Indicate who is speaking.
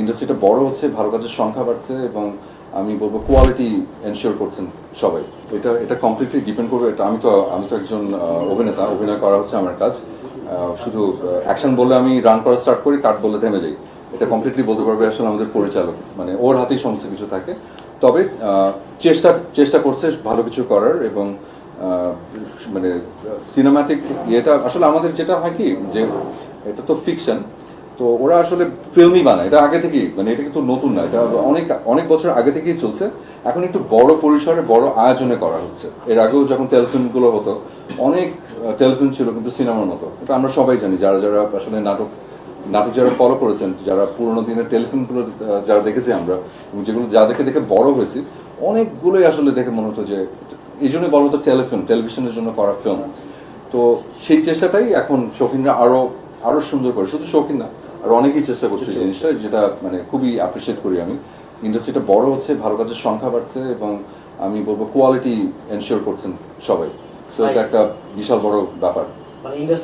Speaker 1: ইন্ডাস্ট্রিটা বড় হচ্ছে, ভালো কাজের সংখ্যা বাড়ছে এবং আমি বলবো কোয়ালিটি এনশিওর করছেন সবাই। এটা কমপ্লিটলি ডিপেন্ড করবে। এটা আমি তো একজন অভিনেতা, অভিনয় করা হচ্ছে আমার কাজ। শুধু অ্যাকশন বললে আমি রান করা স্টার্ট করি, কাট বললে থেমে যাই। এটা কমপ্লিটলি বলতে পারবে আসলে আমাদের পরিচালক, মানে ওর হাতেই সমস্ত কিছু থাকে। তবে চেষ্টা করছে ভালো কিছু করার এবং মানে সিনেমাটিক ইয়েটা আসলে আমাদের যেটা হয় কি যে এটা তো ফিকশন, তো ওরা আসলে ফিল্মই বানায়। এটা আগে থেকেই, মানে এটা কিন্তু নতুন না, এটা অনেক অনেক বছর আগে থেকেই চলছে। এখন একটু বড় পরিসরে বড় আয়োজনে করা হচ্ছে। এর আগেও যখন টেলিফিল্মগুলো হতো, অনেক টেলিফিল্ম ছিল কিন্তু সিনেমার মতো। এটা আমরা সবাই জানি, যারা যারা আসলে নাটক যারা ফলো করেছেন, যারা পুরোনো দিনের টেলিফিল্মগুলো যারা দেখেছি আমরা, এবং যেগুলো যাদেরকে দেখে বড় হয়েছি, অনেকগুলোই আসলে দেখে মনে হতো যে এই জন্যই বলা হতো টেলিভিশনের জন্য করা ফিল্ম। তো সেই চেষ্টাটাই এখন শৌখিনরা আরো সুন্দর করে, শুধু শৌখিন না, আর অনেকেই চেষ্টা করছে এই জিনিসটা, যেটা মানে খুবই অ্যাপ্রিসিয়েট করি আমি। ইন্ডাস্ট্রিটা বড় হচ্ছে, ভালো কাজের সংখ্যা বাড়ছে এবং আমি বলবো কোয়ালিটি এনশিওর করছেন সবাই। তো এটা একটা বিশাল বড় ব্যাপার।
Speaker 2: মানে ইন্ডাস্ট্রি